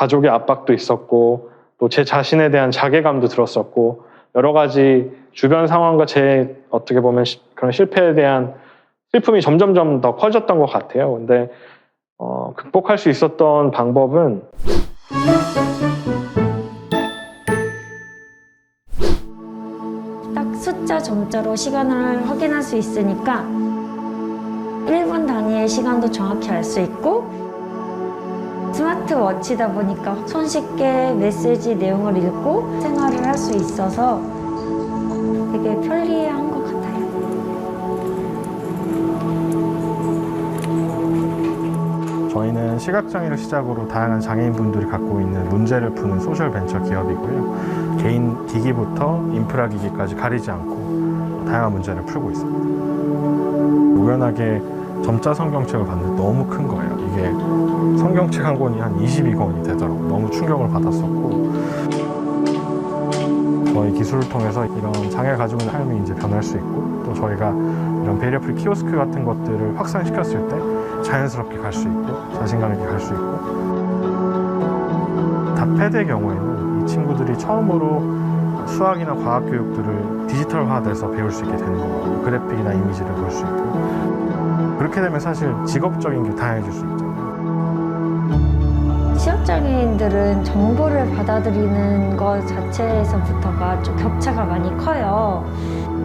가족의 압박도 있었고 또 제 자신에 대한 자괴감도 들었었고 여러 가지 주변 상황과 제 어떻게 보면 그런 실패에 대한 슬픔이 점점점 더 커졌던 것 같아요. 근데 극복할 수 있었던 방법은 딱 숫자 점자로 시간을 확인할 수 있으니까 1분 단위의 시간도 정확히 알 수 있고 스마트워치다 보니까 손쉽게 메시지 내용을 읽고 생활을 할 수 있어서 되게 편리한 것 같아요. 저희는 시각장애를 시작으로 다양한 장애인분들이 갖고 있는 문제를 푸는 소셜 벤처 기업이고요. 개인 기기부터 인프라 기기까지 가리지 않고 다양한 문제를 풀고 있습니다. 우연하게 점자 성경책을 봤는데 너무 큰 거예요. 이게 성경책 한 권이 한 22권이 되더라고요. 너무 충격을 받았었고 저희 기술을 통해서 이런 장애를 가지고 있는 삶이 이제 변할 수 있고 또 저희가 이런 베리어프리 키오스크 같은 것들을 확산시켰을 때 자연스럽게 갈 수 있고 자신감 있게 갈 수 있고 다패드의 경우에는 이 친구들이 처음으로 수학이나 과학 교육들을 디지털화돼서 배울 수 있게 되는 거고 그래픽이나 이미지를 볼 수 있고 그렇게 되면 사실 직업적인 게 다양해질 수 있잖아요. 시각장애인들은 정보를 받아들이는 것 자체에서부터가 좀 격차가 많이 커요.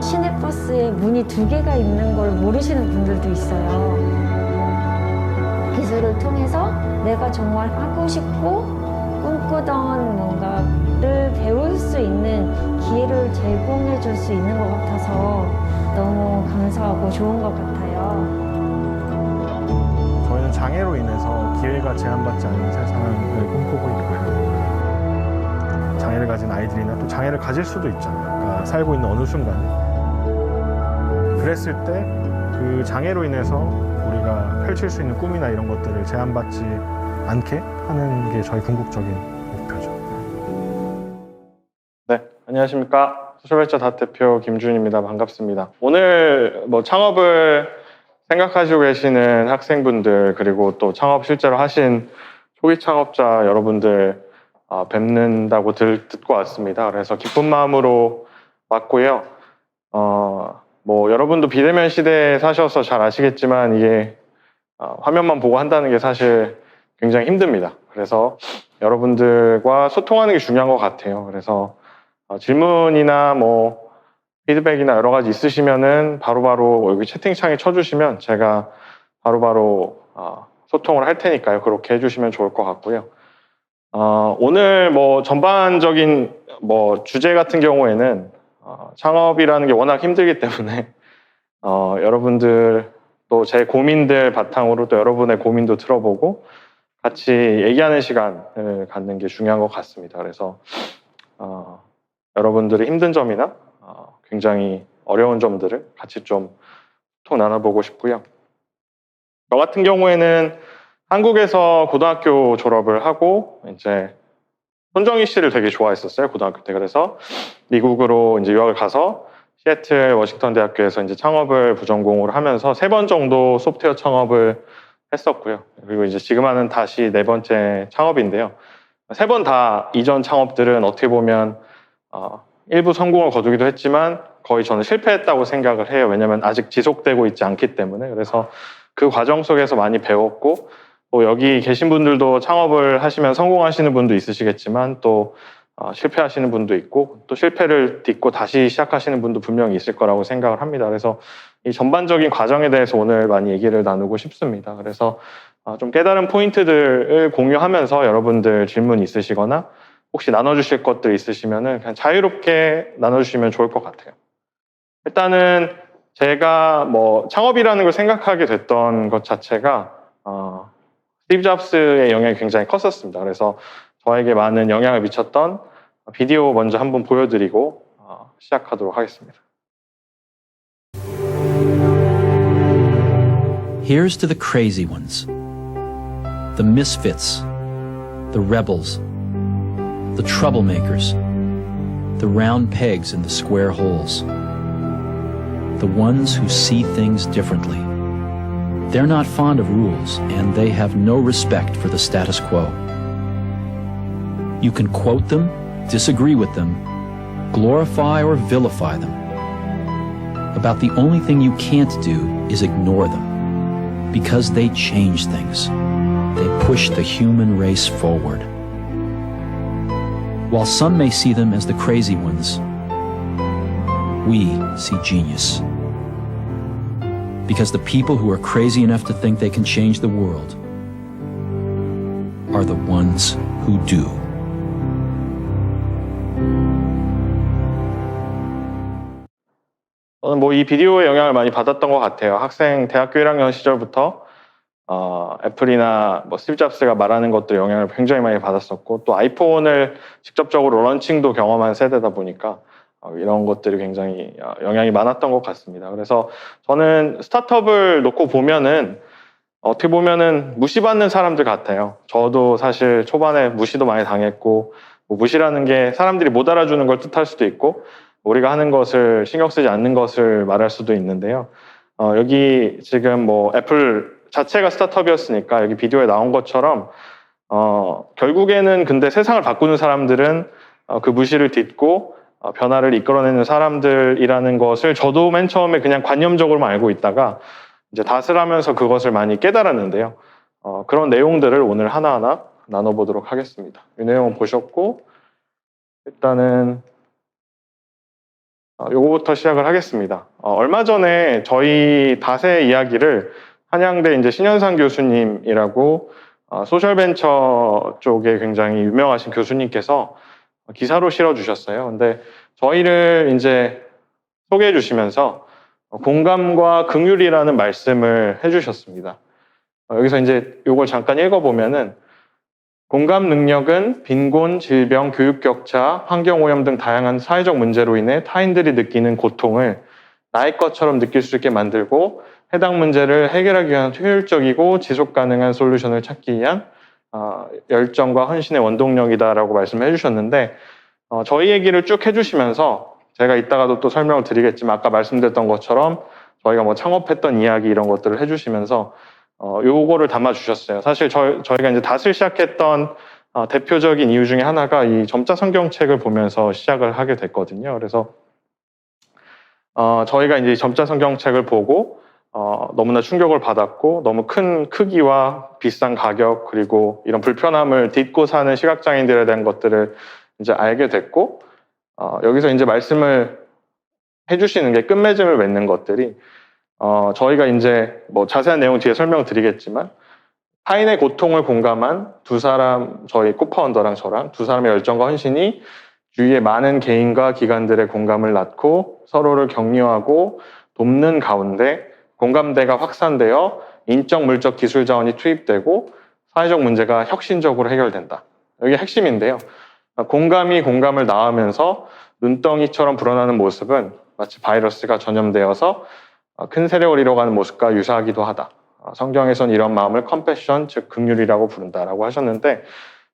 시내버스에 문이 2개가 있는 걸 모르시는 분들도 있어요. 기술을 통해서 내가 정말 하고 싶고 꿈꾸던 뭔가를 배울 수 있는 기회를 제공해 줄 수 있는 것 같아서 너무 감사하고 좋은 것 같아요. 저희는 장애로 인해서 기회가 제한받지 않는 세상을 꿈꾸고 있고요. 장애를 가진 아이들이나 또 장애를 가질 수도 있잖아요. 그러니까 살고 있는 어느 순간에. 그랬을 때 그 장애로 인해서 우리가 펼칠 수 있는 꿈이나 이런 것들을 제한받지 않게 하는 게 저희 궁극적인 목표죠. 네, 안녕하십니까. 소셜벤처 대표 김준입니다. 반갑습니다. 오늘 창업을 생각하시고 계시는 학생분들 그리고 또 창업 실제로 하신 초기 창업자 여러분들 뵙는다고 듣고 왔습니다. 그래서 기쁜 마음으로 왔고요. 여러분도 비대면 시대에 사셔서 잘 아시겠지만 이게 화면만 보고 한다는 게 사실 굉장히 힘듭니다. 그래서 여러분들과 소통하는 게 중요한 것 같아요. 그래서 질문이나 피드백이나 여러 가지 있으시면은 바로바로 여기 채팅창에 쳐주시면 제가 바로바로 소통을 할 테니까요. 그렇게 해주시면 좋을 것 같고요. 오늘 전반적인 주제 같은 경우에는 창업이라는 게 워낙 힘들기 때문에 여러분들 또 제 고민들 바탕으로 또 여러분의 고민도 들어보고 같이 얘기하는 시간을 갖는 게 중요한 것 같습니다. 그래서 여러분들의 힘든 점이나 굉장히 어려운 점들을 같이 좀 소통 나눠보고 싶고요. 저 같은 경우에는 한국에서 고등학교 졸업을 하고 이제 손정희 씨를 되게 좋아했었어요, 고등학교 때. 그래서 미국으로 이제 유학을 가서 시애틀 워싱턴 대학교에서 이제 창업을 부전공으로 하면서 3번 정도 소프트웨어 창업을 했었고요. 그리고 이제 지금 하는 다시 4번째 창업인데요. 3번 다 이전 창업들은 어떻게 보면 일부 성공을 거두기도 했지만 거의 저는 실패했다고 생각을 해요. 왜냐하면 아직 지속되고 있지 않기 때문에. 그래서 그 과정 속에서 많이 배웠고 여기 계신 분들도 창업을 하시면 성공하시는 분도 있으시겠지만 또 실패하시는 분도 있고 또 실패를 딛고 다시 시작하시는 분도 분명히 있을 거라고 생각을 합니다. 그래서 이 전반적인 과정에 대해서 오늘 많이 얘기를 나누고 싶습니다. 그래서 좀 깨달은 포인트들을 공유하면서 여러분들 질문 있으시거나 혹시 나눠주실 것들 있으시면은 그냥 자유롭게 나눠주시면 좋을 것 같아요. 일단은 제가 창업이라는 걸 생각하게 됐던 것 자체가 스티브 잡스의 영향이 굉장히 컸었습니다. 그래서 저에게 많은 영향을 미쳤던 비디오 먼저 한번 보여드리고 시작하도록 하겠습니다. Here's to the crazy ones, the misfits, the rebels, the troublemakers, the round pegs in the square holes, the ones who see things differently. They're not fond of rules, and they have no respect for the status quo. You can quote them, disagree with them, glorify or vilify them. About the only thing you can't do is ignore them, because they change things. They push the human race forward. While some may see them as the crazy ones, we see genius. Because the people who are crazy enough to think they can change the world are the ones who do. 저는 뭐 이 비디오의 영향을 많이 받았던 것 같아요. 대학교 1학년 시절부터 애플이나 뭐 스티브 잡스가 말하는 것들 영향을 굉장히 많이 받았었고, 또 아이폰을 직접적으로 런칭도 경험한 세대다 보니까 이런 것들이 굉장히 영향이 많았던 것 같습니다. 그래서 저는 스타트업을 놓고 보면은 어떻게 보면은 무시받는 사람들 같아요. 저도 사실 초반에 무시도 많이 당했고, 뭐 무시라는 게 사람들이 못 알아주는 걸 뜻할 수도 있고, 우리가 하는 것을 신경 쓰지 않는 것을 말할 수도 있는데요. 여기 지금 뭐 애플 자체가 스타트업이었으니까 여기 비디오에 나온 것처럼 결국에는 근데 세상을 바꾸는 사람들은 그 무시를 딛고 변화를 이끌어내는 사람들이라는 것을 저도 맨 처음에 그냥 관념적으로만 알고 있다가 이제 다스라면서 그것을 많이 깨달았는데요. 그런 내용들을 오늘 하나하나 나눠보도록 하겠습니다. 이 내용은 보셨고, 일단은 요거부터 시작을 하겠습니다. 얼마 전에 저희 닷의 이야기를 한양대 이제 신현상 교수님이라고 소셜벤처 쪽에 굉장히 유명하신 교수님께서 기사로 실어주셨어요. 근데 저희를 이제 소개해 주시면서 공감과 긍휼이라는 말씀을 해주셨습니다. 여기서 이제 요걸 잠깐 읽어보면은, 공감 능력은 빈곤, 질병, 교육 격차, 환경오염 등 다양한 사회적 문제로 인해 타인들이 느끼는 고통을 나의 것처럼 느낄 수 있게 만들고 해당 문제를 해결하기 위한 효율적이고 지속 가능한 솔루션을 찾기 위한 열정과 헌신의 원동력이다라고 말씀해 주셨는데, 저희 얘기를 쭉 해주시면서 제가 이따가도 또 설명을 드리겠지만 아까 말씀드렸던 것처럼 저희가 뭐 창업했던 이야기 이런 것들을 해주시면서 요거를 담아주셨어요. 사실 저희가 이제 닷을 시작했던 대표적인 이유 중에 하나가 이 점자 성경책을 보면서 시작을 하게 됐거든요. 그래서 저희가 이제 점자 성경책을 보고 너무나 충격을 받았고, 너무 큰 크기와 비싼 가격 그리고 이런 불편함을 딛고 사는 시각장애인들에 대한 것들을 이제 알게 됐고, 여기서 이제 말씀을 해주시는 게 끝맺음을 맺는 것들이 저희가 이제 뭐 자세한 내용 뒤에 설명드리겠지만 타인의 고통을 공감한 두 사람, 저희 코파운더랑 저랑 두 사람의 열정과 헌신이 주위의 많은 개인과 기관들의 공감을 낳고 서로를 격려하고 돕는 가운데 공감대가 확산되어 인적, 물적, 기술 자원이 투입되고 사회적 문제가 혁신적으로 해결된다. 여기 핵심인데요. 공감이 공감을 낳으면서 눈덩이처럼 불어나는 모습은 마치 바이러스가 전염되어서 큰 세력을 이뤄가는 모습과 유사하기도 하다. 성경에선 이런 마음을 컴패션, 즉 긍휼이라고 부른다라고 하셨는데,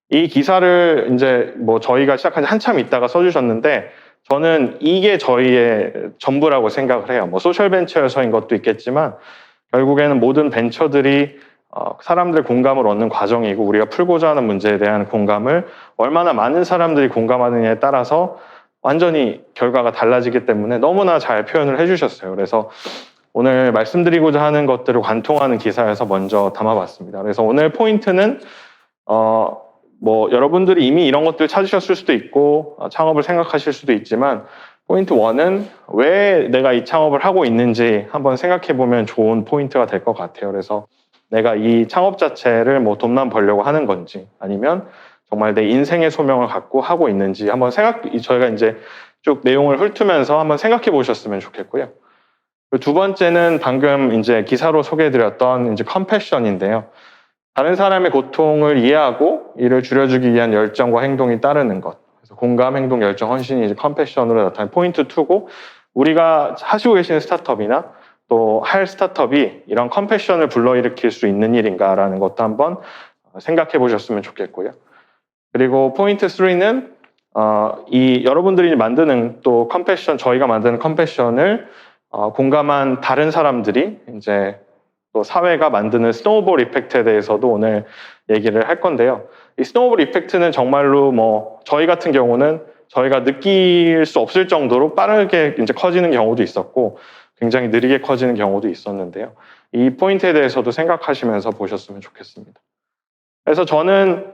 이 기사를 이제 뭐 저희가 시작한 지 한참 있다가 써주셨는데, 저는 이게 저희의 전부라고 생각을 해요. 뭐 소셜벤처에서인 것도 있겠지만 결국에는 모든 벤처들이 사람들의 공감을 얻는 과정이고, 우리가 풀고자 하는 문제에 대한 공감을 얼마나 많은 사람들이 공감하느냐에 따라서 완전히 결과가 달라지기 때문에 너무나 잘 표현을 해주셨어요. 그래서 오늘 말씀드리고자 하는 것들을 관통하는 기사에서 먼저 담아봤습니다. 그래서 오늘 포인트는 뭐 여러분들이 이미 이런 것들 찾으셨을 수도 있고 창업을 생각하실 수도 있지만, 포인트 1은 왜 내가 이 창업을 하고 있는지 한번 생각해 보면 좋은 포인트가 될 것 같아요. 그래서 내가 이 창업 자체를 뭐 돈만 벌려고 하는 건지, 아니면 정말 내 인생의 소명을 갖고 하고 있는지 한번 저희가 이제 쭉 내용을 훑으면서 한번 생각해 보셨으면 좋겠고요. 두 번째는 방금 이제 기사로 소개해드렸던 이제 컴패션인데요. 다른 사람의 고통을 이해하고 이를 줄여주기 위한 열정과 행동이 따르는 것. 그래서 공감, 행동, 열정, 헌신이 이제 컴패션으로 나타나는 포인트 2고, 우리가 하시고 계시는 스타트업이나 또 할 스타트업이 이런 컴패션을 불러일으킬 수 있는 일인가라는 것도 한번 생각해 보셨으면 좋겠고요. 그리고 포인트 3는 이 여러분들이 만드는 또 컴패션, 저희가 만드는 컴패션을 공감한 다른 사람들이 이제 또 사회가 만드는 스노우볼 이펙트에 대해서도 오늘 얘기를 할 건데요. 이 스노우볼 이펙트는 정말로 뭐 저희 같은 경우는 저희가 느낄 수 없을 정도로 빠르게 이제 커지는 경우도 있었고 굉장히 느리게 커지는 경우도 있었는데요. 이 포인트에 대해서도 생각하시면서 보셨으면 좋겠습니다. 그래서 저는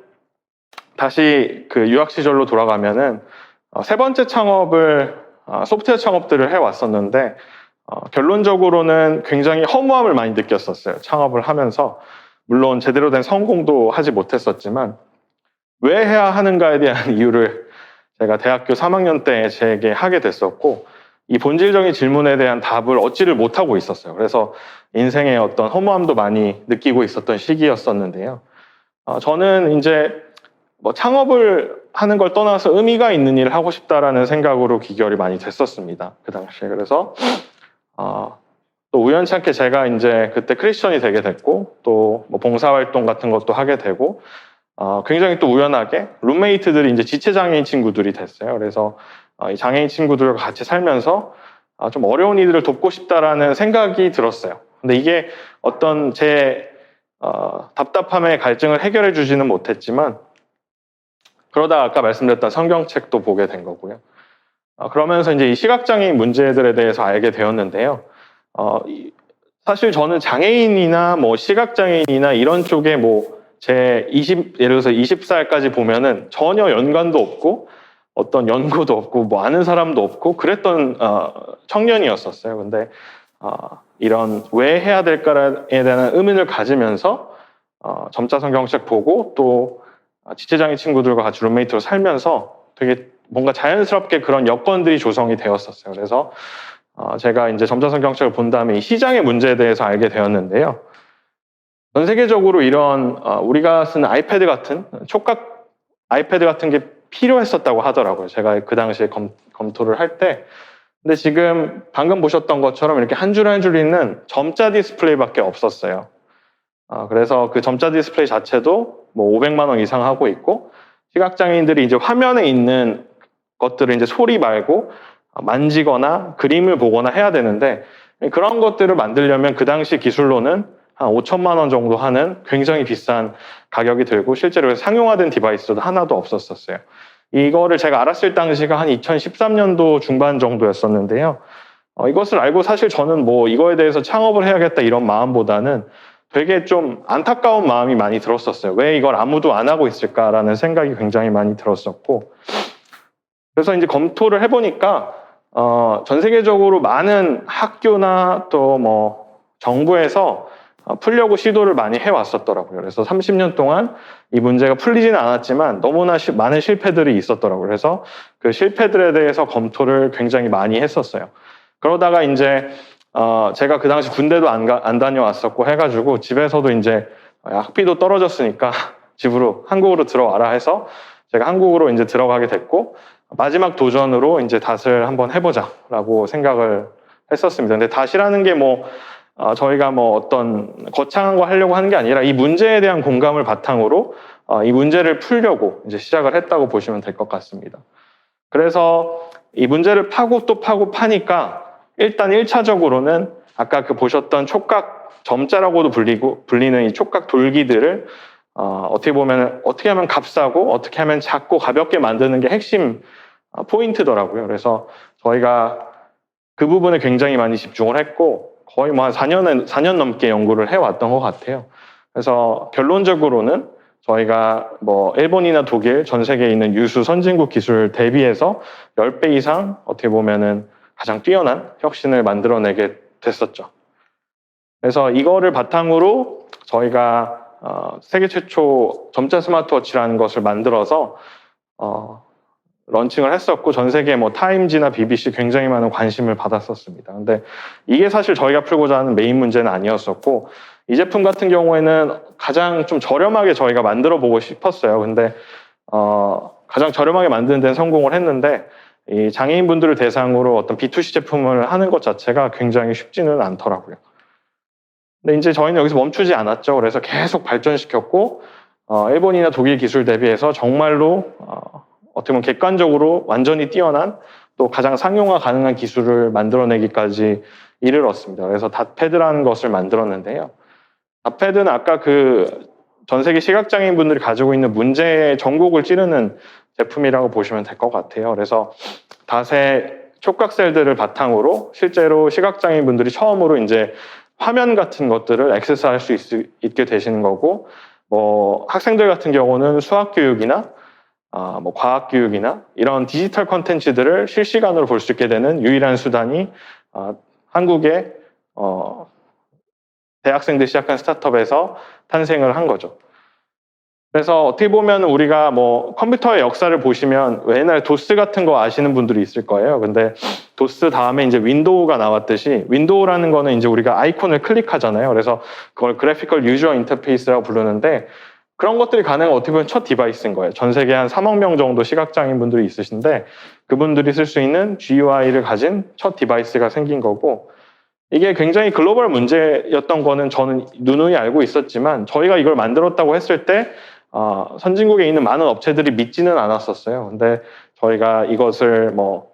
다시 그 유학 시절로 돌아가면은 세 번째 창업을 소프트웨어 창업들을 해왔었는데 결론적으로는 굉장히 허무함을 많이 느꼈었어요. 창업을 하면서 물론 제대로 된 성공도 하지 못했었지만 왜 해야 하는가에 대한 이유를 제가 대학교 3학년 때 제게 하게 됐었고 이 본질적인 질문에 대한 답을 얻지를 못하고 있었어요. 그래서 인생의 어떤 허무함도 많이 느끼고 있었던 시기였었는데요. 저는 이제 뭐 창업을 하는 걸 떠나서 의미가 있는 일을 하고 싶다라는 생각으로 기결이 많이 됐었습니다. 그 당시에. 그래서 또 우연찮게 제가 이제 그때 크리스천이 되게 됐고 또 뭐 봉사활동 같은 것도 하게 되고 굉장히 또 우연하게 룸메이트들이 이제 지체장애인 친구들이 됐어요. 그래서 이 장애인 친구들과 같이 살면서 좀 어려운 이들을 돕고 싶다라는 생각이 들었어요. 근데 이게 어떤 제 답답함의 갈증을 해결해 주지는 못했지만 그러다 아까 말씀드렸던 성경책도 보게 된 거고요. 그러면서 이제 이 시각장애인 문제들에 대해서 알게 되었는데요. 사실 저는 장애인이나 뭐 시각장애인이나 이런 쪽에 뭐 예를 들어서 20살까지 보면은 전혀 연관도 없고 어떤 연구도 없고 뭐 아는 사람도 없고 그랬던 청년이었었어요. 근데 이런 왜 해야 될까에 대한 의문을 가지면서 점자 성경책 보고 또 지체장애 친구들과 같이 룸메이트로 살면서 되게 뭔가 자연스럽게 그런 여건들이 조성이 되었었어요. 그래서 제가 이제 점자 성경책을 본 다음에 이 시장의 문제에 대해서 알게 되었는데요. 전 세계적으로 이런 우리가 쓰는 아이패드 같은 촉각 아이패드 같은 게 필요했었다고 하더라고요. 제가 그 당시에 검토를 할 때. 근데 지금 방금 보셨던 것처럼 이렇게 한 줄 한 줄 있는 점자 디스플레이밖에 없었어요. 그래서 그 점자 디스플레이 자체도 뭐 500만 원 이상 하고 있고 시각장애인들이 이제 화면에 있는 것들을 이제 소리 말고 만지거나 그림을 보거나 해야 되는데 그런 것들을 만들려면 그 당시 기술로는 한 5천만 원 정도 하는 굉장히 비싼 가격이 들고 실제로 상용화된 디바이스도 하나도 없었어요. 이거를 제가 알았을 당시가 한 2013년도 중반 정도였었는데요. 이것을 알고 사실 저는 뭐 이거에 대해서 창업을 해야겠다 이런 마음보다는 되게 좀 안타까운 마음이 많이 들었었어요. 왜 이걸 아무도 안 하고 있을까라는 생각이 굉장히 많이 들었었고 그래서 이제 검토를 해보니까 전 세계적으로 많은 학교나 또 뭐 정부에서 풀려고 시도를 많이 해왔었더라고요. 그래서 30년 동안 이 문제가 풀리지는 않았지만 너무나 많은 실패들이 있었더라고요. 그래서 그 실패들에 대해서 검토를 굉장히 많이 했었어요. 그러다가 이제 제가 그 당시 군대도 안 다녀왔었고 해가지고 집에서도 이제 학비도 떨어졌으니까 집으로 한국으로 들어와라 해서 제가 한국으로 이제 들어가게 됐고 마지막 도전으로 이제 닷을 한번 해보자라고 생각을 했었습니다. 근데 닷이라는 게 뭐 저희가 뭐 어떤 거창한 거 하려고 하는 게 아니라 이 문제에 대한 공감을 바탕으로 이 문제를 풀려고 이제 시작을 했다고 보시면 될 것 같습니다. 그래서 이 문제를 파고 또 파고 파니까 일단 1차적으로는 아까 그 보셨던 촉각 점자라고도 불리는 이 촉각 돌기들을 어떻게 하면 값싸고 어떻게 하면 작고 가볍게 만드는 게 핵심 포인트더라고요. 그래서 저희가 그 부분에 굉장히 많이 집중을 했고 거의 뭐 한 4년 넘게 연구를 해왔던 것 같아요. 그래서 결론적으로는 저희가 뭐 일본이나 독일 전 세계에 있는 유수 선진국 기술 대비해서 10배 이상 어떻게 보면은 가장 뛰어난 혁신을 만들어내게 됐었죠. 그래서 이거를 바탕으로 저희가 세계 최초 점자 스마트워치라는 것을 만들어서 런칭을 했었고 전 세계 뭐 타임지나 BBC 굉장히 많은 관심을 받았었습니다. 근데 이게 사실 저희가 풀고자 하는 메인 문제는 아니었었고 이 제품 같은 경우에는 가장 좀 저렴하게 저희가 만들어 보고 싶었어요. 근데 가장 저렴하게 만드는 데는 성공을 했는데 이 장애인분들을 대상으로 어떤 B2C 제품을 하는 것 자체가 굉장히 쉽지는 않더라고요. 근데 이제 저희는 여기서 멈추지 않았죠. 그래서 계속 발전시켰고 일본이나 독일 기술 대비해서 정말로 어떻게 보면 객관적으로 완전히 뛰어난 또 가장 상용화 가능한 기술을 만들어내기까지 이르렀습니다. 그래서 닷패드라는 것을 만들었는데요. 다패드는 아까 그 전 세계 시각장애인 분들이 가지고 있는 문제의 전곡을 찌르는 제품이라고 보시면 될 것 같아요. 그래서 닷의 촉각셀들을 바탕으로 실제로 시각장애인 분들이 처음으로 이제 화면 같은 것들을 액세스할 수 있게 되시는 거고, 뭐 학생들 같은 경우는 수학 교육이나 뭐 과학 교육이나 이런 디지털 컨텐츠들을 실시간으로 볼 수 있게 되는 유일한 수단이 한국의 대학생들이 시작한 스타트업에서 탄생을 한 거죠. 그래서 어떻게 보면 우리가 뭐 컴퓨터의 역사를 보시면 옛날 도스 같은 거 아시는 분들이 있을 거예요. 근데 도스 다음에 이제 윈도우가 나왔듯이, 윈도우라는 거는 이제 우리가 아이콘을 클릭하잖아요. 그래서 그걸 그래피컬 유저 인터페이스라고 부르는데, 그런 것들이 가능한 어떻게 보면 첫 디바이스인 거예요. 전 세계 한 3억 명 정도 시각장애인 분들이 있으신데 그분들이 쓸 수 있는 GUI를 가진 첫 디바이스가 생긴 거고, 이게 굉장히 글로벌 문제였던 거는 저는 누누이 알고 있었지만, 저희가 이걸 만들었다고 했을 때 선진국에 있는 많은 업체들이 믿지는 않았었어요. 근데 저희가 이것을 뭐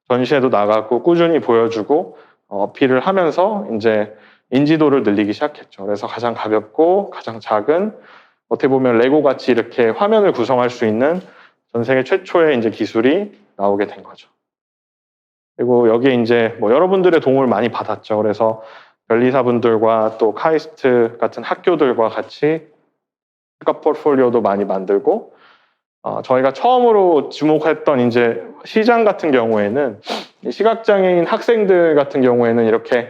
전시회도 나가고 꾸준히 보여주고 어필을 하면서 이제 인지도를 늘리기 시작했죠. 그래서 가장 가볍고 가장 작은, 어떻게 보면 레고 같이 이렇게 화면을 구성할 수 있는 전 세계 최초의 이제 기술이 나오게 된 거죠. 그리고 여기에 이제 뭐 여러분들의 도움을 많이 받았죠. 그래서 변리사분들과 또 카이스트 같은 학교들과 같이 시각 포트폴리오도 많이 만들고, 저희가 처음으로 주목했던 이제 시장 같은 경우에는 시각장애인 학생들 같은 경우에는 이렇게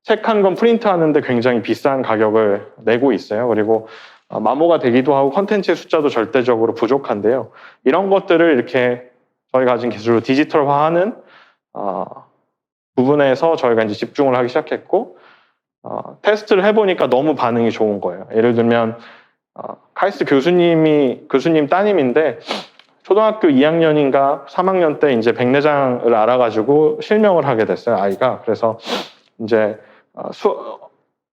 책 한 권 프린트하는데 굉장히 비싼 가격을 내고 있어요. 그리고 마모가 되기도 하고 컨텐츠의 숫자도 절대적으로 부족한데요. 이런 것들을 이렇게 저희가 가진 기술로 디지털화하는 부분에서 저희가 이제 집중을 하기 시작했고, 테스트를 해보니까 너무 반응이 좋은 거예요. 예를 들면 카이스트 교수님 따님인데 초등학교 2학년인가 3학년 때 이제 백내장을 알아가지고 실명을 하게 됐어요, 아이가. 그래서 이제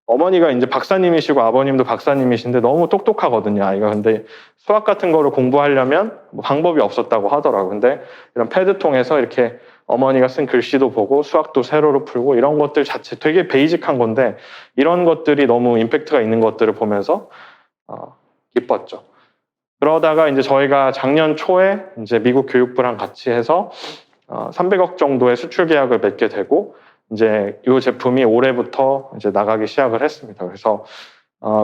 어머니가 이제 박사님이시고 아버님도 박사님이신데 너무 똑똑하거든요, 아이가. 근데 수학 같은 거를 공부하려면 뭐 방법이 없었다고 하더라고요. 근데 이런 패드 통해서 이렇게 어머니가 쓴 글씨도 보고 수학도 세로로 풀고 이런 것들 자체 되게 베이직한 건데, 이런 것들이 너무 임팩트가 있는 것들을 보면서 기뻤죠. 그러다가 이제 저희가 작년 초에 이제 미국 교육부랑 같이 해서 300억 정도의 수출 계약을 맺게 되고, 이제 이 제품이 올해부터 이제 나가기 시작을 했습니다. 그래서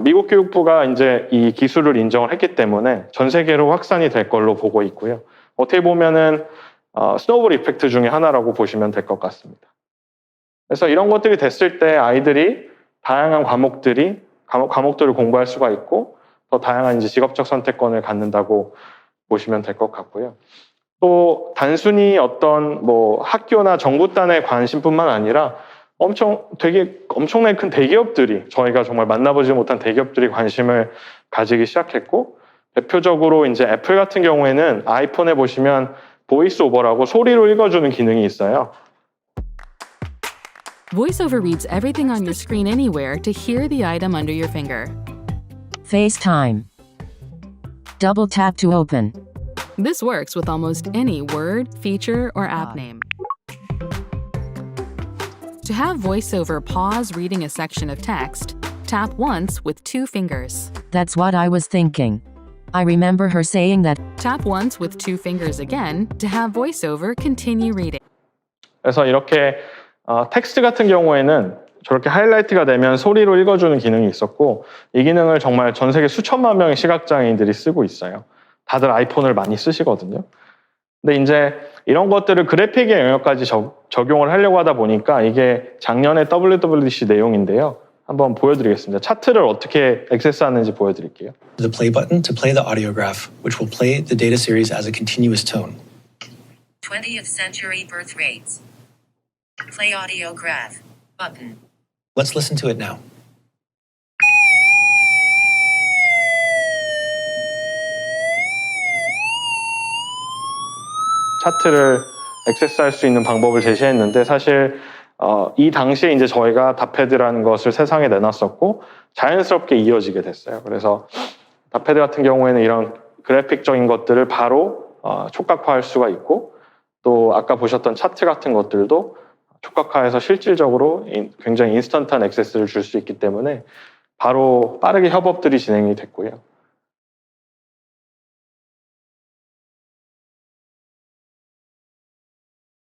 미국 교육부가 이제 이 기술을 인정을 했기 때문에 전 세계로 확산이 될 걸로 보고 있고요. 어떻게 보면은 스노우볼 이펙트 중에 하나라고 보시면 될 것 같습니다. 그래서 이런 것들이 됐을 때 아이들이 다양한 과목들을 공부할 수가 있고, 더 다양한 이제 직업적 선택권을 갖는다고 보시면 될 것 같고요. 또 단순히 어떤 뭐 학교나 정부단의 관심뿐만 아니라 되게 엄청나게 큰 대기업들이, 저희가 정말 만나보지 못한 대기업들이 관심을 가지기 시작했고, 대표적으로 이제 애플 같은 경우에는 아이폰에 보시면 보이스 오버라고 소리로 읽어주는 기능이 있어요. VoiceOver reads everything on your screen anywhere to hear the item under your finger. FaceTime. Double tap to open. This works with almost any word, feature, or app name. To have VoiceOver pause reading a section of text, tap once with 2 fingers. That's what I was thinking. I remember her saying that. Tap once with 2 fingers again to have VoiceOver continue reading. 그래서 이렇게 텍스트 같은 경우에는 저렇게 하이라이트가 되면 소리로 읽어주는 기능이 있었고, 이 기능을 정말 전 세계 수천만 명의 시각장애인들이 쓰고 있어요. 다들 아이폰을 많이 쓰시거든요. 근데 이제 이런 것들을 그래픽의 영역까지 적용을 하려고 하다 보니까 이게 작년에 WWDC 내용인데요. 한번 보여드리겠습니다. 차트를 어떻게 액세스하는지 보여드릴게요. The play button to play the audio graph, which will play the data series as a continuous tone. 20th century birth rates. Play audio graph. Button. Let's listen to it now. 차트를 액세스할 수 있는 방법을 제시했는데, 사실 이 당시에 이제 저희가 다패드라는 것을 세상에 내놨었고 자연스럽게 이어지게 됐어요. 그래서 다패드 같은 경우에는 이런 그래픽적인 것들을 바로 촉각화할 수가 있고, 또 아까 보셨던 차트 같은 것들도 촉각화해서 실질적으로 굉장히 인스턴트한 액세스를 줄 수 있기 때문에 바로 빠르게 협업들이 진행이 됐고요.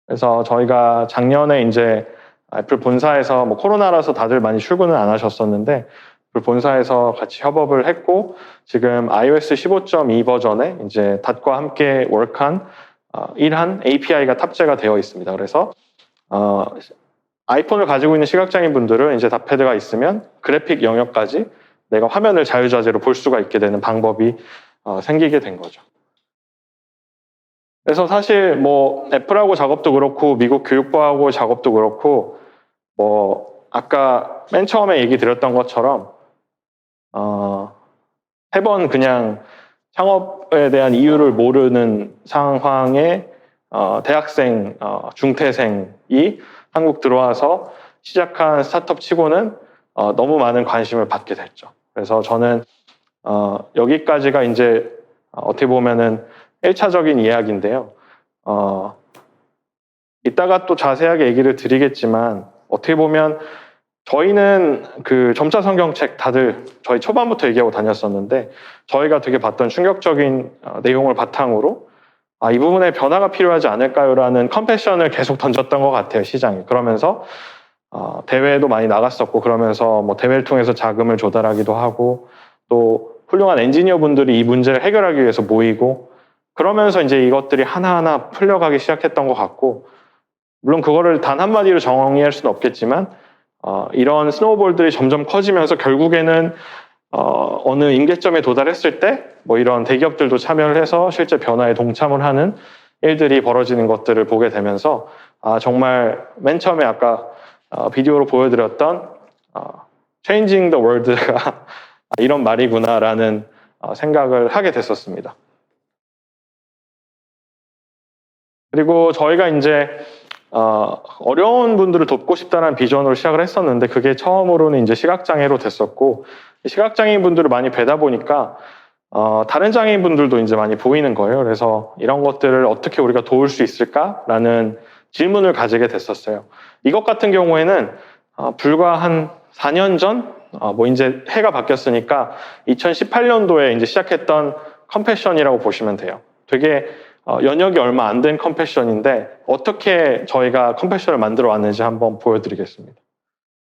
그래서 저희가 작년에 이제 애플 본사에서 뭐 코로나라서 다들 많이 출근을 안 하셨었는데 애플 본사에서 같이 협업을 했고 지금 iOS 15.2 버전에 이제 닷과 함께 월크한 일한 API가 탑재가 되어 있습니다. 그래서 아이폰을 가지고 있는 시각장애인 분들은 이제 닷패드가 있으면 그래픽 영역까지 내가 화면을 자유자재로 볼 수가 있게 되는 방법이 생기게 된 거죠. 그래서 사실 뭐 애플하고 작업도 그렇고 미국 교육부하고 작업도 그렇고 뭐 아까 맨 처음에 얘기 드렸던 것처럼 세 번 그냥 창업에 대한 이유를 모르는 상황에 대학생, 중퇴생이 한국 들어와서 시작한 스타트업 치고는 너무 많은 관심을 받게 됐죠. 그래서 저는 여기까지가 이제 어떻게 보면은 1차적인 이야기인데요. 이따가 또 자세하게 얘기를 드리겠지만 어떻게 보면 저희는 그 점자 성경책 다들 저희 초반부터 얘기하고 다녔었는데 저희가 되게 봤던 충격적인 내용을 바탕으로 이 부분에 변화가 필요하지 않을까요라는 컴패션을 계속 던졌던 것 같아요, 시장에. 그러면서 대회에도 많이 나갔었고 그러면서 뭐 대회를 통해서 자금을 조달하기도 하고 또 훌륭한 엔지니어 분들이 이 문제를 해결하기 위해서 모이고 그러면서 이제 이것들이 하나하나 풀려가기 시작했던 것 같고 물론 그거를 단 한마디로 정의할 수는 없겠지만 이런 스노우볼들이 점점 커지면서 결국에는 어느 임계점에 도달했을 때 뭐 이런 대기업들도 참여를 해서 실제 변화에 동참을 하는 일들이 벌어지는 것들을 보게 되면서 정말 맨 처음에 아까 비디오로 보여드렸던 Changing the World가 이런 말이구나라는 생각을 하게 됐었습니다. 그리고 저희가 이제 어려운 분들을 돕고 싶다는 비전으로 시작을 했었는데 그게 처음으로는 이제 시각장애로 됐었고 시각장애인 분들을 많이 뵈다 보니까 다른 장애인 분들도 이제 많이 보이는 거예요. 그래서 이런 것들을 어떻게 우리가 도울 수 있을까라는 질문을 가지게 됐었어요. 이것 같은 경우에는 불과 한 4년 전, 뭐 이제 해가 바뀌었으니까 2018년도에 이제 시작했던 컴패션이라고 보시면 돼요. 되게 연역이 얼마 안 된 컴패션인데 어떻게 저희가 컴패션을 만들어 왔는지 한번 보여드리겠습니다.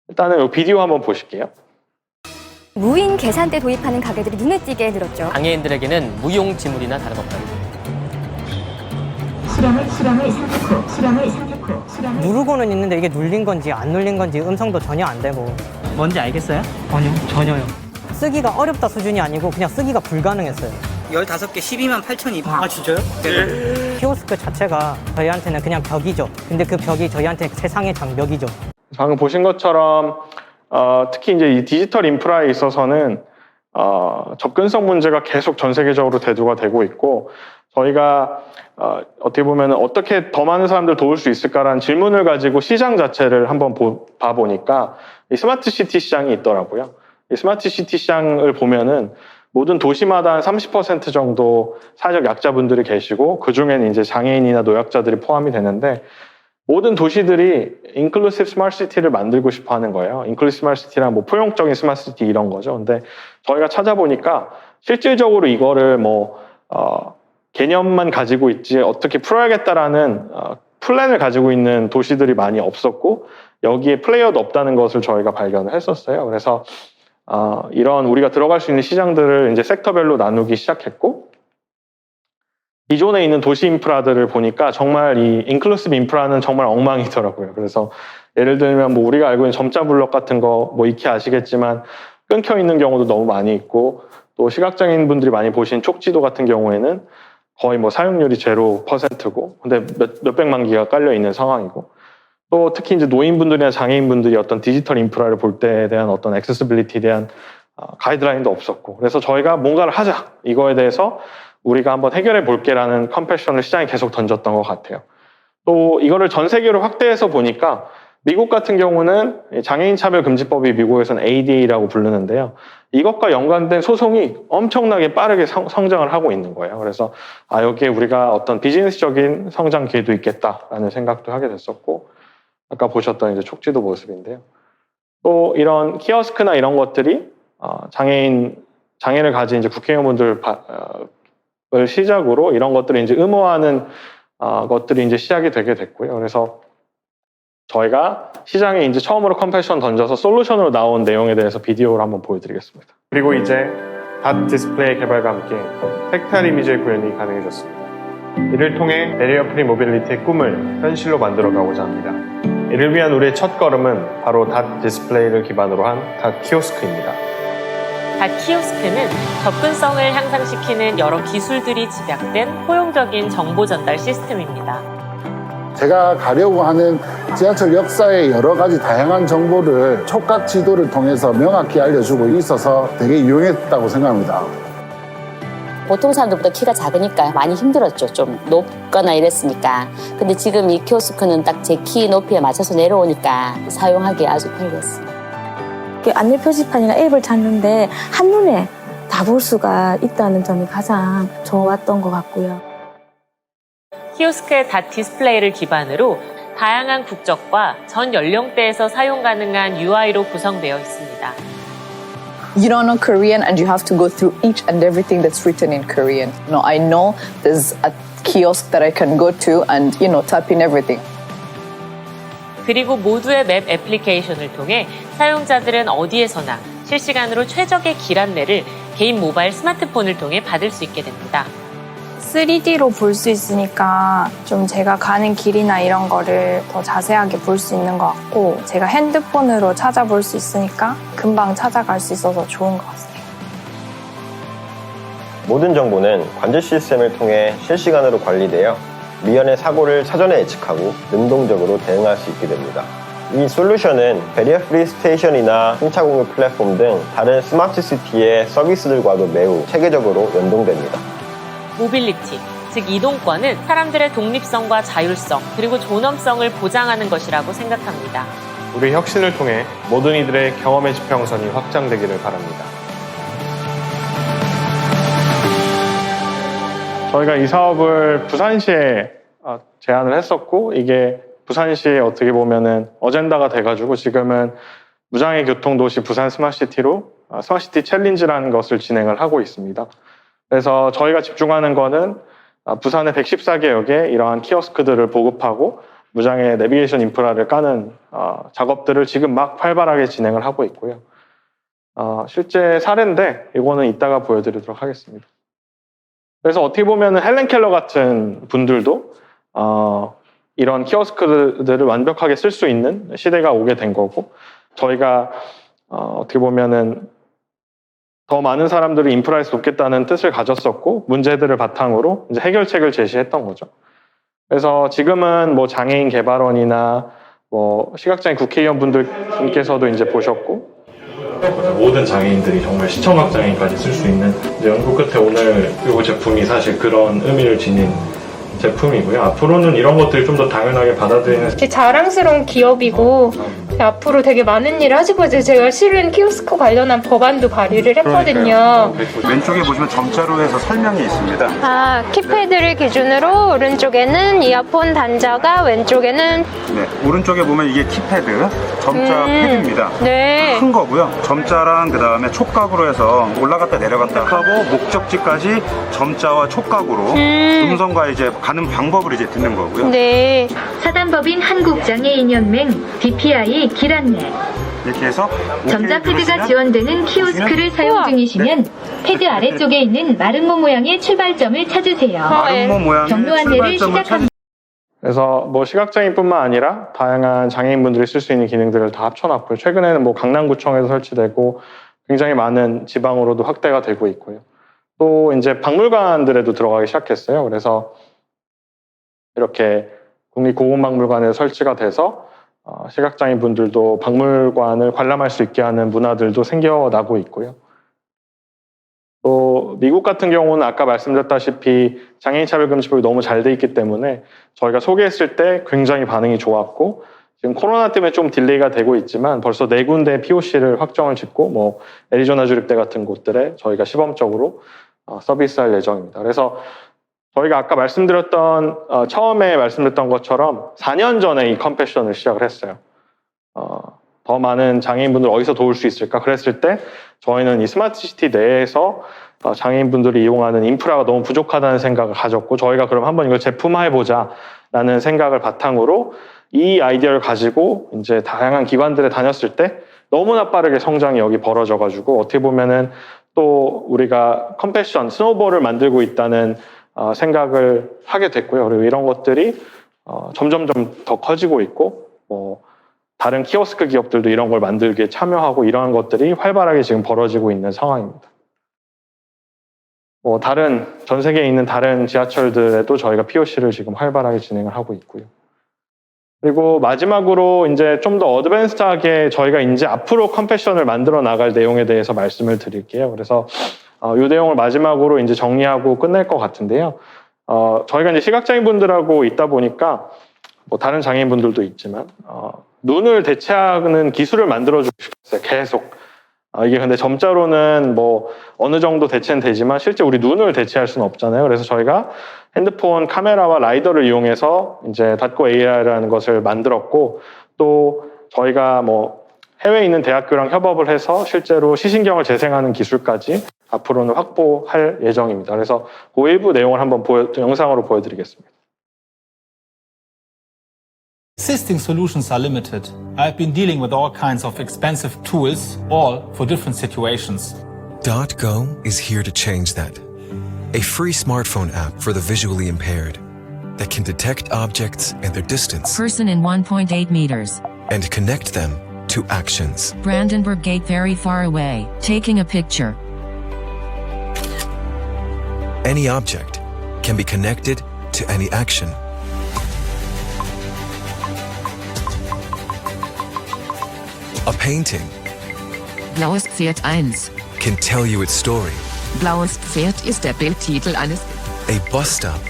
일단은 이 비디오 한번 보실게요. 무인 계산대 도입하는 가게들이 눈에 띄게 늘었죠. 장애인들에게는 무용 지물이나 다름없다. 누르고는 있는데 이게 눌린 건지 안 눌린 건지 음성도 전혀 안 되고. 뭔지 알겠어요? 아니요, 전혀요. 쓰기가 어렵다 수준이 아니고 그냥 쓰기가 불가능했어요. 15개 128,200. 아 진짜요? 키오스크 자체가 저희한테는 그냥 벽이죠. 근데 그 벽이 저희한테 세상의 장벽이죠. 방금 보신 것처럼 특히 이제 이 디지털 인프라에 있어서는 접근성 문제가 계속 전 세계적으로 대두가 되고 있고 저희가 어떻게 보면 어떻게 더 많은 사람들 도울 수 있을까라는 질문을 가지고 시장 자체를 한번 봐보니까 이 스마트 시티 시장이 있더라고요. 이 스마트 시티 시장을 보면은 모든 도시마다 한 30% 정도 사회적 약자분들이 계시고 그중에는 이제 장애인이나 노약자들이 포함이 되는데 모든 도시들이 인클루시브 스마트 시티를 만들고 싶어 하는 거예요. 인클루시브 스마트 시티란 뭐 포용적인 스마트 시티 이런 거죠. 근데 저희가 찾아보니까 실질적으로 이거를 개념만 가지고 있지 어떻게 풀어야겠다라는 플랜을 가지고 있는 도시들이 많이 없었고 여기에 플레이어도 없다는 것을 저희가 발견을 했었어요. 그래서 이런 우리가 들어갈 수 있는 시장들을 이제 섹터별로 나누기 시작했고 기존에 있는 도시 인프라들을 보니까 정말 이 인클루시브 인프라는 정말 엉망이더라고요. 그래서 예를 들면 뭐 우리가 알고 있는 점자 블럭 같은 거 뭐 익히 아시겠지만 끊겨 있는 경우도 너무 많이 있고 또 시각장애인 분들이 많이 보신 촉지도 같은 경우에는 거의 뭐 사용률이 0%고 근데 몇백만 기가 깔려 있는 상황이고 또 특히 이제 노인분들이나 장애인분들이 어떤 디지털 인프라를 볼 때에 대한 어떤 액세시빌리티에 대한 가이드라인도 없었고 그래서 저희가 뭔가를 하자 이거에 대해서 우리가 한번 해결해 볼게라는 컴패션을 시장에 계속 던졌던 것 같아요. 또 이거를 전 세계로 확대해서 보니까 미국 같은 경우는 장애인 차별금지법이 미국에서는 ADA라고 부르는데요. 이것과 연관된 소송이 엄청나게 빠르게 성장을 하고 있는 거예요. 그래서 여기에 우리가 어떤 비즈니스적인 성장 기회도 있겠다라는 생각도 하게 됐었고 아까 보셨던 이제 촉지도 모습인데요. 또 이런 키오스크나 이런 것들이 장애를 가진 이제 국회의원분들 을 시작으로 이런 것들을 이제 의무화하는 것들이 이제 시작이 되게 됐고요. 그래서 저희가 시장에 이제 처음으로 컴패션 던져서 솔루션으로 나온 내용에 대해서 비디오를 한번 보여드리겠습니다. 그리고 이제 닷 디스플레이 개발과 함께 텍타일 이미지의 구현이 가능해졌습니다. 이를 통해 베리어 프리 모빌리티의 꿈을 현실로 만들어가고자 합니다. 이를 위한 우리의 첫 걸음은 바로 닷 디스플레이를 기반으로 한 닷 키오스크입니다. 닷 키오스크는 접근성을 향상시키는 여러 기술들이 집약된 포용적인 정보 전달 시스템입니다. 제가 가려고 하는 지하철 역사의 여러 가지 다양한 정보를 촉각 지도를 통해서 명확히 알려주고 있어서 되게 유용했다고 생각합니다. 보통 사람들보다 키가 작으니까 많이 힘들었죠. 좀 높거나 이랬으니까. 근데 지금 이 키오스크는 딱 제 키 높이에 맞춰서 내려오니까 사용하기 아주 편리했어요. 안내 표지판이나 앱을 찾는데 한눈에 다 볼 수가 있다는 점이 가장 좋았던 것 같고요. 키오스크의 닷 디스플레이를 기반으로 다양한 국적과 전 연령대에서 사용 가능한 UI로 구성되어 있습니다. You don't know Korean and you have to go through each and everything that's written in Korean. I know there's a kiosk that I can go to and, type in everything. 그리고 모두의 맵 애플리케이션을 통해 사용자들은 어디에서나 실시간으로 최적의 길 안내를 개인 모바일 스마트폰을 통해 받을 수 있게 됩니다. 3D로 볼 수 있으니까 좀 제가 가는 길이나 이런 거를 더 자세하게 볼 수 있는 것 같고 제가 핸드폰으로 찾아볼 수 있으니까 금방 찾아갈 수 있어서 좋은 것 같습니다. 모든 정보는 관제 시스템을 통해 실시간으로 관리되어 미연의 사고를 사전에 예측하고 능동적으로 대응할 수 있게 됩니다. 이 솔루션은 베리어 프리 스테이션이나 승차 공유 플랫폼 등 다른 스마트 시티의 서비스들과도 매우 체계적으로 연동됩니다. 모빌리티, 즉 이동권은 사람들의 독립성과 자율성 그리고 존엄성을 보장하는 것이라고 생각합니다. 우리 혁신을 통해 모든 이들의 경험의 지평선이 확장되기를 바랍니다. 저희가 이 사업을 부산시에 제안을 했었고 이게 부산시에 어떻게 보면은 어젠다가 돼가지고 지금은 무장애 교통도시 부산 스마트시티로 스마트시티 챌린지라는 것을 진행을 하고 있습니다. 그래서 저희가 집중하는 거는 부산의 114개 역에 이러한 키오스크들을 보급하고 무장애 내비게이션 인프라를 까는 작업들을 지금 막 활발하게 진행을 하고 있고요. 실제 사례인데 이거는 이따가 보여드리도록 하겠습니다. 그래서 어떻게 보면 헬렌 켈러 같은 분들도 이런 키오스크들을 완벽하게 쓸 수 있는 시대가 오게 된 거고 저희가 어떻게 보면은 더 많은 사람들이 인프라에서 돕겠다는 뜻을 가졌었고 문제들을 바탕으로 이제 해결책을 제시했던 거죠. 그래서 지금은 뭐 장애인 개발원이나 뭐 시각장애 국회의원 분들께서도 이제 보셨고 모든 장애인들이 정말 시청각 장애인까지 쓸 수 있는 이제 연구 끝에 오늘 이 제품이 사실 그런 의미를 지닌 제품이고요. 앞으로는 이런 것들이 좀 더 당연하게 받아들이는 자랑스러운 기업이고 앞으로 되게 많은 일을 하시고 이제 제가 실은 키오스크 관련한 법안도 발의를 했거든요. 왼쪽에 보시면 점자로 해서 설명이 있습니다. 키패드를 기준으로 오른쪽에는 이어폰 단자가 왼쪽에는 오른쪽에 보면 이게 키패드, 점자 패드입니다. 네. 큰 거고요. 점자랑 그 다음에 촉각으로 해서 올라갔다 내려갔다 하고 목적지까지 점자와 촉각으로 음성과 이제 가는 방법을 이제 듣는 거고요. 네. 사단법인 한국장애인연맹 DPI 길 안내. 이렇게 해서 점자 패드가 지원되는 키오스크를 사용 중이시면 패드 아래쪽에 있는 마름모 모양의 출발점을 찾으세요. 마름모 모양의 경로 안내를 시작합니다. 그래서 뭐 시각장애인뿐만 아니라 다양한 장애인분들이 쓸 수 있는 기능들을 다 합쳐놨고요. 최근에는 뭐 강남구청에서 설치되고 굉장히 많은 지방으로도 확대가 되고 있고요. 또 이제 박물관들에도 들어가기 시작했어요. 그래서 이렇게 국립고궁박물관에 설치가 돼서 시각장애인 분들도 박물관을 관람할 수 있게 하는 문화들도 생겨나고 있고요. 또 미국 같은 경우는 아까 말씀드렸다시피 장애인 차별금지법이 너무 잘 돼 있기 때문에 저희가 소개했을 때 굉장히 반응이 좋았고 지금 코로나 때문에 좀 딜레이가 되고 있지만 벌써 4군데 POC를 확정을 짓고 뭐 애리조나 주립대 같은 곳들에 저희가 시범적으로 서비스할 예정입니다. 그래서 저희가 아까 말씀드렸던 처음에 말씀드렸던 것처럼 4년 전에 이 컴패션을 시작을 했어요. 더 많은 장애인분들 어디서 도울 수 있을까? 그랬을 때 저희는 이 스마트시티 내에서 장애인분들이 이용하는 인프라가 너무 부족하다는 생각을 가졌고 저희가 그럼 한번 이걸 제품화해보자라는 생각을 바탕으로 이 아이디어를 가지고 이제 다양한 기관들에 다녔을 때 너무나 빠르게 성장이 여기 벌어져가지고 어떻게 보면은 또 우리가 컴패션, 스노우볼을 만들고 있다는 생각을 하게 됐고요. 그리고 이런 것들이 점점점 더 커지고 있고 다른 키오스크 기업들도 이런 걸 만들기에 참여하고 이러한 것들이 활발하게 지금 벌어지고 있는 상황입니다. 전 세계에 있는 다른 지하철들에도 저희가 POC를 지금 활발하게 진행을 하고 있고요. 그리고 마지막으로 이제 좀 더 어드밴스드하게 저희가 이제 앞으로 컴패션을 만들어 나갈 내용에 대해서 말씀을 드릴게요. 그래서 이 내용을 마지막으로 이제 정리하고 끝낼 것 같은데요. 저희가 이제 시각장애인분들하고 있다 보니까 다른 장애인분들도 있지만 눈을 대체하는 기술을 만들어 주고 싶었어요. 계속. 이게 근데 점자로는 어느 정도 대체는 되지만 실제 우리 눈을 대체할 수는 없잖아요. 그래서 저희가 핸드폰 카메라와 라이더를 이용해서 이제 닷고 AI라는 것을 만들었고 또 저희가 해외에 있는 대학교랑 협업을 해서 실제로 시신경을 재생하는 기술까지 앞으로는 확보할 예정입니다. 그래서 그 일부 내용을 한번 영상으로 보여드리겠습니다. Existing solutions are limited. I've been dealing with all kinds of expensive tools, all for different situations. .go is here to change that. A free smartphone app for the visually impaired that can detect objects and their distance. Person in 1.8 meters. And connect them to actions. Brandenburg Gate very far away, taking a picture. Any object can be connected to any action. A painting Blaues Pferd 1. can tell you its story. Blaues Pferd ist der Bildtitel eines. A bus stop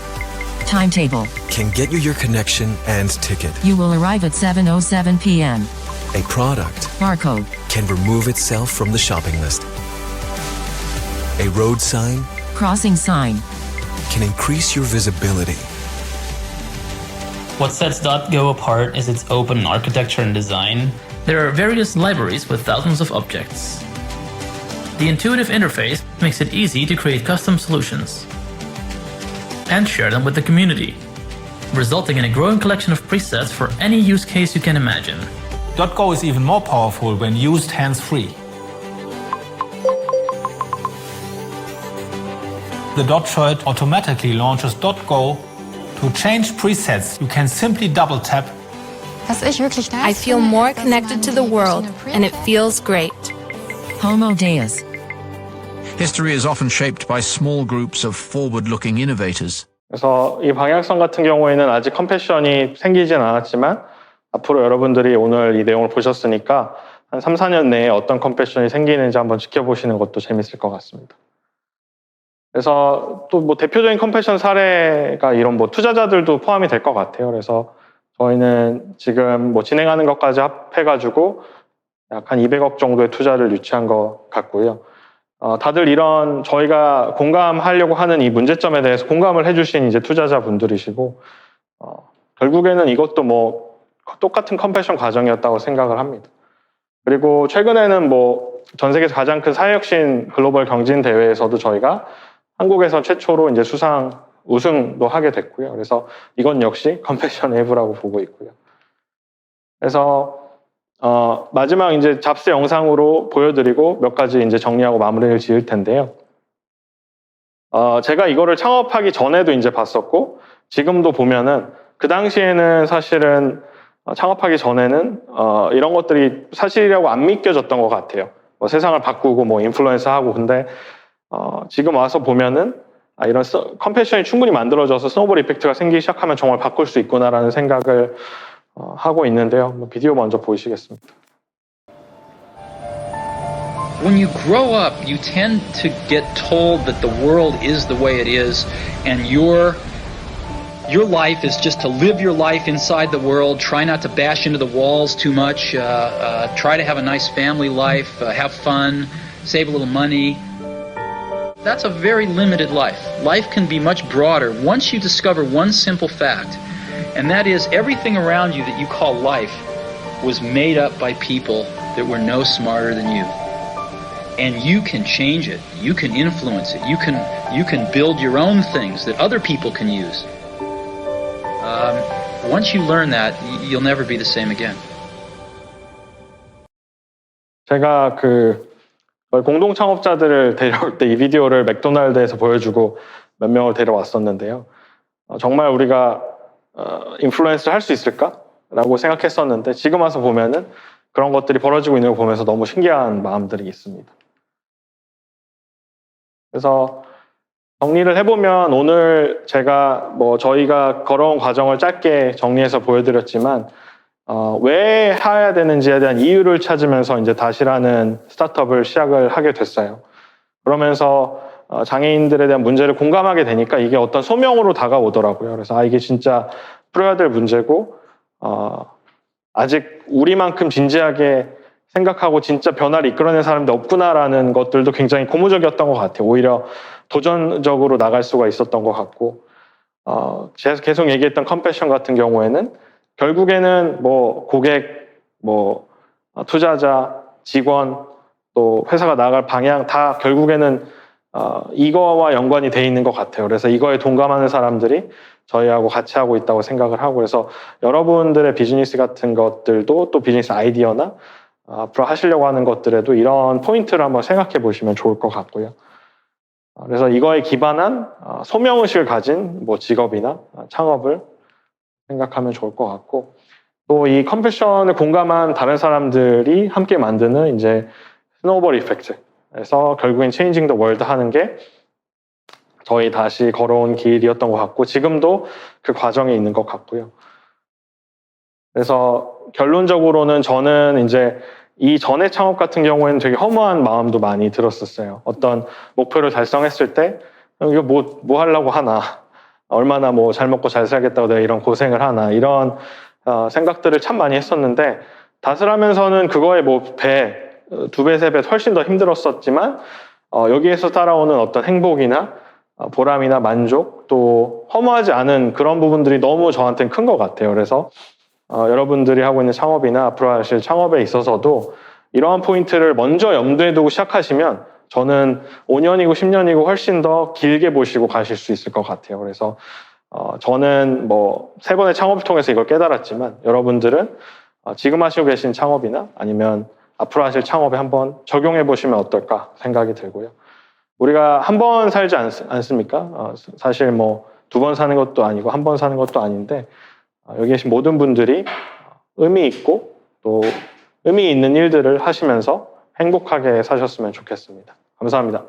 Timetable. can get you your connection and ticket. You will arrive at 7:07 p.m. A product Barcode. can remove itself from the shopping list. A road sign Crossing sign. can increase your visibility. What sets .go apart is its open architecture and design. There are various libraries with thousands of objects. The intuitive interface makes it easy to create custom solutions and share them with the community, resulting in a growing collection of presets for any use case you can imagine. .go is even more powerful when used hands-free. The .Droid automatically launches .go to change presets. You can simply double-tap. I feel more connected to the world, and it feels great. Homo Deus. History is often shaped by small groups of forward-looking innovators. 그래서 이 방향성 같은 경우에는 아직 컴패션이 생기진 않았지만 앞으로 여러분들이 오늘 이 내용을 보셨으니까 한 3, 4년 내에 어떤 컴패션이 생기는지 한번 지켜보시는 것도 재밌을 것 같습니다. 그래서 또 대표적인 컴패션 사례가 이런 투자자들도 포함이 될 것 같아요. 그래서 저희는 지금 진행하는 것까지 합해가지고 약 한 200억 정도의 투자를 유치한 것 같고요. 다들 이런 저희가 공감하려고 하는 이 문제점에 대해서 공감을 해주신 이제 투자자분들이시고, 결국에는 이것도 똑같은 컴패션 과정이었다고 생각을 합니다. 그리고 최근에는 전 세계에서 가장 큰 사회혁신 글로벌 경진 대회에서도 저희가 한국에서 최초로 이제 우승도 하게 됐고요. 그래서 이건 역시 컴패션 웨이브라고 보고 있고요. 그래서 마지막 이제 잡스 영상으로 보여드리고 몇 가지 이제 정리하고 마무리를 지을 텐데요. 제가 이거를 창업하기 전에도 이제 봤었고 지금도 보면은 그 당시에는 사실은 창업하기 전에는 이런 것들이 사실이라고 안 믿겨졌던 것 같아요. 세상을 바꾸고 인플루언서하고 근데 지금 와서 보면은 이런 컴패션이 충분히 만들어져서 스노우볼 이펙트가 생기기 시작하면 정말 바꿀 수 있구나라는 생각을 하고 있는데요. 비디오 먼저 보시겠습니다. When you grow up, you tend to get told that the world is the way it is, and your life is just to live your life inside the world, try not to bash into the walls too much, try to have a nice family life, have fun, save a little money. That's a very limited life. Life can be much broader once you discover one simple fact, and that is everything around you that you call life was made up by people that we're no smarter than you. And you can change it. You can influence it. You can build your own things that other people can use. Once you learn that, you'll never be the same again. 제가 공동 창업자들을 데려올 때 이 비디오를 맥도날드에서 보여주고 몇 명을 데려왔었는데요. 정말 우리가 인플루언스를 할 수 있을까라고 생각했었는데 지금 와서 보면은 그런 것들이 벌어지고 있는 걸 보면서 너무 신기한 마음들이 있습니다. 그래서 정리를 해보면 오늘 제가 저희가 걸어온 과정을 짧게 정리해서 보여드렸지만 왜 해야 되는지에 대한 이유를 찾으면서 이제 다시라는 스타트업을 시작을 하게 됐어요. 그러면서 장애인들에 대한 문제를 공감하게 되니까 이게 어떤 소명으로 다가오더라고요. 그래서 이게 진짜 풀어야 될 문제고 아직 우리만큼 진지하게 생각하고 진짜 변화를 이끌어낸 사람도 없구나라는 것들도 굉장히 고무적이었던 것 같아요. 오히려 도전적으로 나갈 수가 있었던 것 같고 제가 계속 얘기했던 컴패션 같은 경우에는 결국에는 고객, 투자자, 직원, 또 회사가 나아갈 방향 다 결국에는 이거와 연관이 돼 있는 것 같아요. 그래서 이거에 동감하는 사람들이 저희하고 같이 하고 있다고 생각을 하고 그래서 여러분들의 비즈니스 같은 것들도 또 비즈니스 아이디어나 앞으로 하시려고 하는 것들에도 이런 포인트를 한번 생각해 보시면 좋을 것 같고요. 그래서 이거에 기반한 소명의식을 가진 직업이나 창업을 생각하면 좋을 것 같고 또 이 컴패션을 공감한 다른 사람들이 함께 만드는 이제 스노우볼 이펙트에서 결국엔 체인징 더 월드 하는 게 저희 다시 걸어온 길이었던 것 같고 지금도 그 과정에 있는 것 같고요. 그래서 결론적으로는 저는 이제 이 전에 창업 같은 경우에는 되게 허무한 마음도 많이 들었었어요. 어떤 목표를 달성했을 때 이거 뭐 하려고 하나 얼마나 잘 먹고 잘 살겠다고 내가 이런 고생을 하나 이런 생각들을 참 많이 했었는데 다스라면서는 그거에 두 배, 세 배 훨씬 더 힘들었었지만 여기에서 따라오는 어떤 행복이나 보람이나 만족 또 허무하지 않은 그런 부분들이 너무 저한테는 큰 것 같아요. 그래서 여러분들이 하고 있는 창업이나 앞으로 하실 창업에 있어서도 이러한 포인트를 먼저 염두에 두고 시작하시면 저는 5년이고 10년이고 훨씬 더 길게 보시고 가실 수 있을 것 같아요. 그래서 저는 3번의 창업을 통해서 이걸 깨달았지만 여러분들은 지금 하시고 계신 창업이나 아니면 앞으로 하실 창업에 한번 적용해 보시면 어떨까 생각이 들고요. 우리가 한 번 살지 않습니까? 사실 2번 사는 것도 아니고 한 번 사는 것도 아닌데 여기 계신 모든 분들이 의미 있고 또 의미 있는 일들을 하시면서 행복하게 사셨으면 좋겠습니다. 감사합니다.